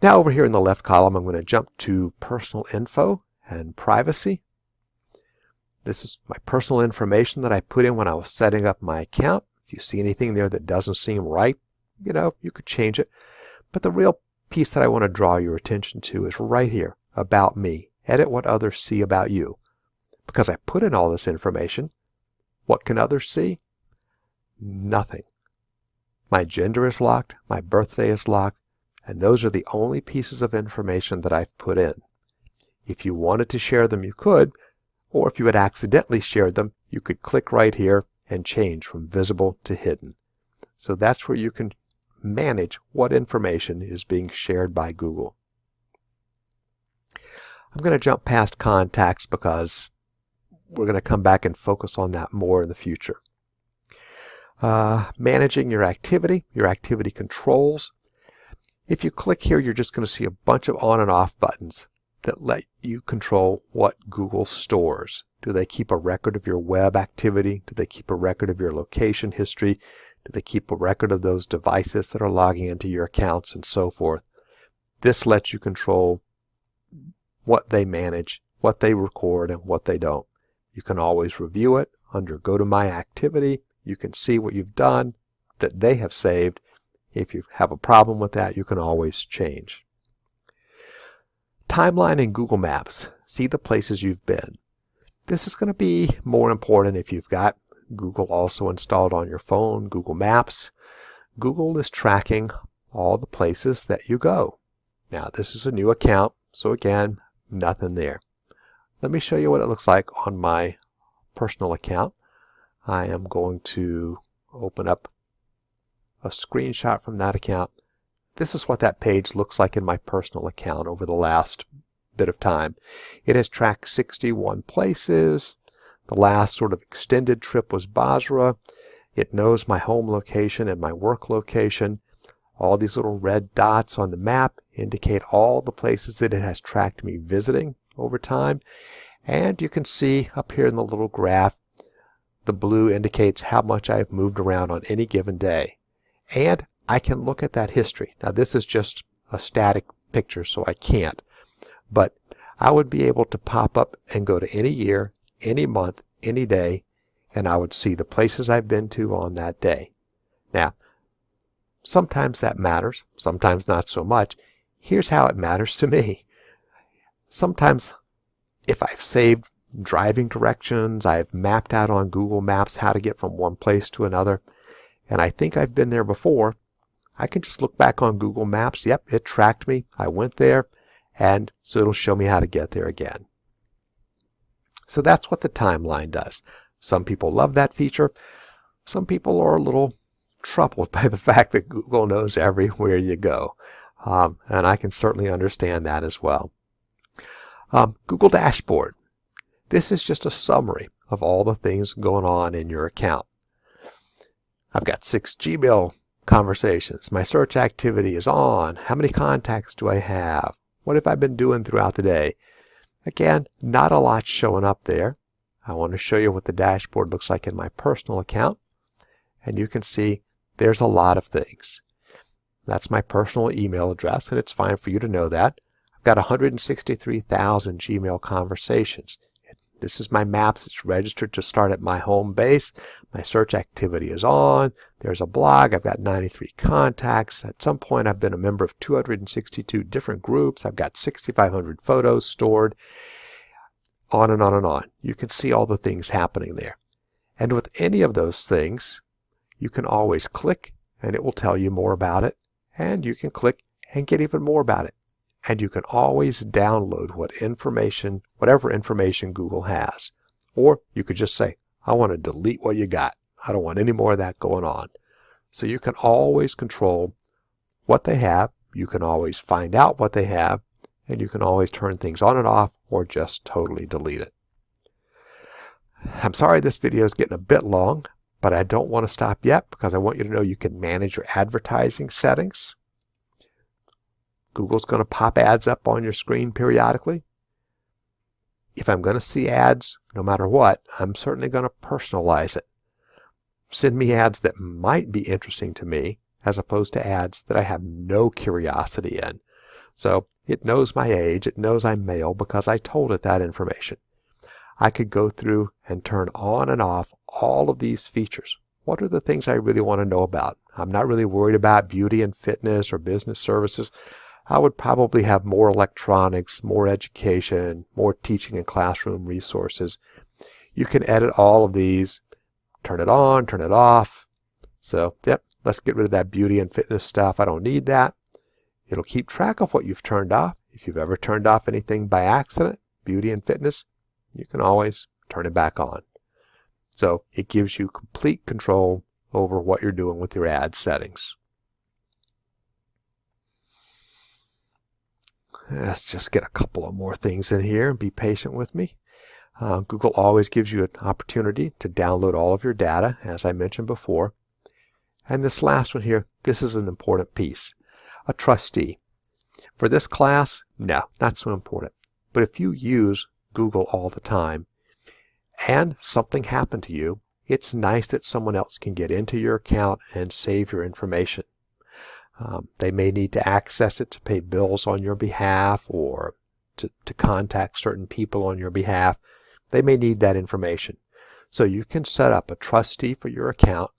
Now over here in the left column, I'm going to jump to personal info and privacy. This is my personal information that I put in when I was setting up my account. If you see anything there that doesn't seem right, you could change it. But the real piece that I want to draw your attention to is right here, about me. Edit what others see about you. Because I put in all this information, what can others see? Nothing. My gender is locked, my birthday is locked, and those are the only pieces of information that I've put in. If you wanted to share them, you could, or if you had accidentally shared them, you could click right here and change from visible to hidden. So that's where you can manage what information is being shared by Google. I'm going to jump past contacts because we're going to come back and focus on that more in the future. Managing your activity controls. If you click here, you're just going to see a bunch of on and off buttons that let you control what Google stores. Do they keep a record of your web activity? Do they keep a record of your location history? Do they keep a record of those devices that are logging into your accounts and so forth? This lets you control what they manage, what they record, and what they don't. You can always review it under Go to My Activity. You can see what you've done that they have saved. If you have a problem with that, you can always change. Timeline in Google Maps. See the places you've been. This is going to be more important if you've got Google also installed on your phone, Google Maps. Google is tracking all the places that you go. Now, this is a new account, so again, nothing there. Let me show you what it looks like on my personal account. I am going to open up a screenshot from that account. This is what that page looks like in my personal account over the last bit of time. It has tracked 61 places. The last sort of extended trip was Basra. It knows my home location and my work location. All these little red dots on the map indicate all the places that it has tracked me visiting over time. And you can see up here in the little graph, the blue indicates how much I've moved around on any given day. And I can look at that history. Now this is just a static picture, so I can't. But I would be able to pop up and go to any year, any month, any day, and I would see the places I've been to on that day. Now, sometimes that matters, sometimes not so much. Here's how it matters to me. Sometimes if I've saved driving directions, I've mapped out on Google Maps how to get from one place to another, and I think I've been there before, I can just look back on Google Maps. Yep, it tracked me. I went there, and so it'll show me how to get there again. So that's what the timeline does. Some people love that feature. Some people are a little troubled by the fact that Google knows everywhere you go. And I can certainly understand that as well. Google Dashboard. This is just a summary of all the things going on in your account. I've got 6 Gmail conversations. My search activity is on. How many contacts do I have? What have I been doing throughout the day? Again, not a lot showing up there. I want to show you what the dashboard looks like in my personal account. And you can see there's a lot of things. That's my personal email address, and it's fine for you to know that. I've got 163,000 Gmail conversations. This is my maps. It's registered to start at my home base. My search activity is on. There's a blog. I've got 93 contacts. At some point, I've been a member of 262 different groups. I've got 6,500 photos stored. On and on and on. You can see all the things happening there. And with any of those things, you can always click, and it will tell you more about it. And you can click and get even more about it. And you can always download whatever information Google has. Or you could just say, I want to delete what you got. I don't want any more of that going on. So you can always control what they have. You can always find out what they have. And you can always turn things on and off or just totally delete it. I'm sorry this video is getting a bit long, but I don't want to stop yet because I want you to know you can manage your advertising settings. Google's going to pop ads up on your screen periodically. If I'm going to see ads, no matter what, I'm certainly going to personalize it. Send me ads that might be interesting to me as opposed to ads that I have no curiosity in. So it knows my age, it knows I'm male because I told it that information. I could go through and turn on and off all of these features. What are the things I really want to know about? I'm not really worried about beauty and fitness or business services. I would probably have more electronics, more education, more teaching and classroom resources. You can edit all of these, turn it on, turn it off. So, yep, let's get rid of that beauty and fitness stuff. I don't need that. It'll keep track of what you've turned off. If you've ever turned off anything by accident, beauty and fitness, you can always turn it back on. So it gives you complete control over what you're doing with your ad settings. Let's just get a couple of more things in here and be patient with me. Google always gives you an opportunity to download all of your data, as I mentioned before. And this last one here, this is an important piece. A trustee. For this class, no, not so important. But if you use Google all the time and something happened to you, it's nice that someone else can get into your account and save your information. They may need to access it to pay bills on your behalf or to contact certain people on your behalf. They may need that information. So you can set up a trustee for your account,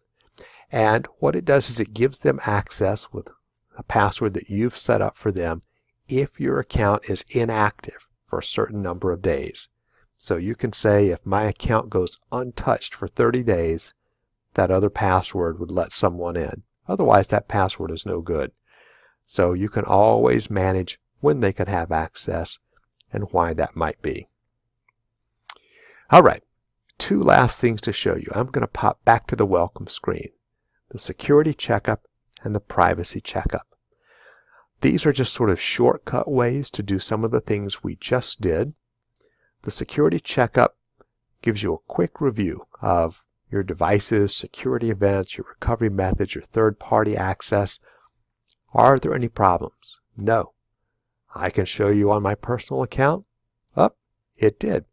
and what it does is it gives them access with a password that you've set up for them if your account is inactive for a certain number of days. So you can say, if my account goes untouched for 30 days, that other password would let someone in. Otherwise, that password is no good. So you can always manage when they can have access and why that might be. All right, two last things to show you. I'm going to pop back to the welcome screen. The security checkup and the privacy checkup. These are just sort of shortcut ways to do some of the things we just did. The security checkup gives you a quick review of your devices, security events, your recovery methods, your third-party access. Are there any problems? No. I can show you on my personal account. It did.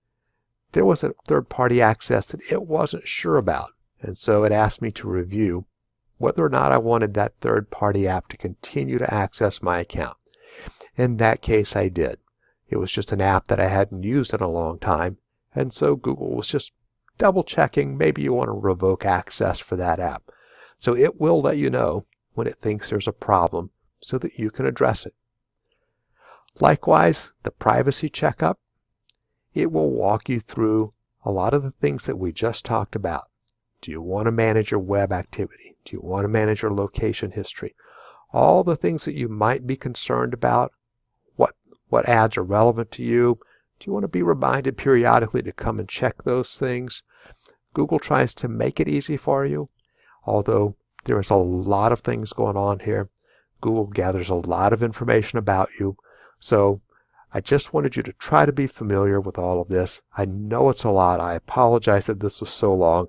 There was a third-party access that it wasn't sure about, and so it asked me to review whether or not I wanted that third-party app to continue to access my account. In that case, I did. It was just an app that I hadn't used in a long time, and so Google was just double-checking. Maybe you want to revoke access for that app. So it will let you know when it thinks there's a problem so that you can address it. Likewise, the privacy checkup, it will walk you through a lot of the things that we just talked about. Do you want to manage your web activity? Do you want to manage your location history? All the things that you might be concerned about. What ads are relevant to you? Do you want to be reminded periodically to come and check those things? Google tries to make it easy for you, although there is a lot of things going on here. Google gathers a lot of information about you. So I just wanted you to try to be familiar with all of this. I know it's a lot. I apologize that this was so long.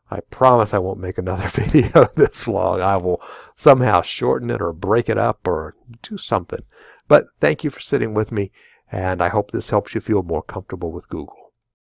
I promise I won't make another video this long. I will somehow shorten it or break it up or do something. But thank you for sitting with me, and I hope this helps you feel more comfortable with Google.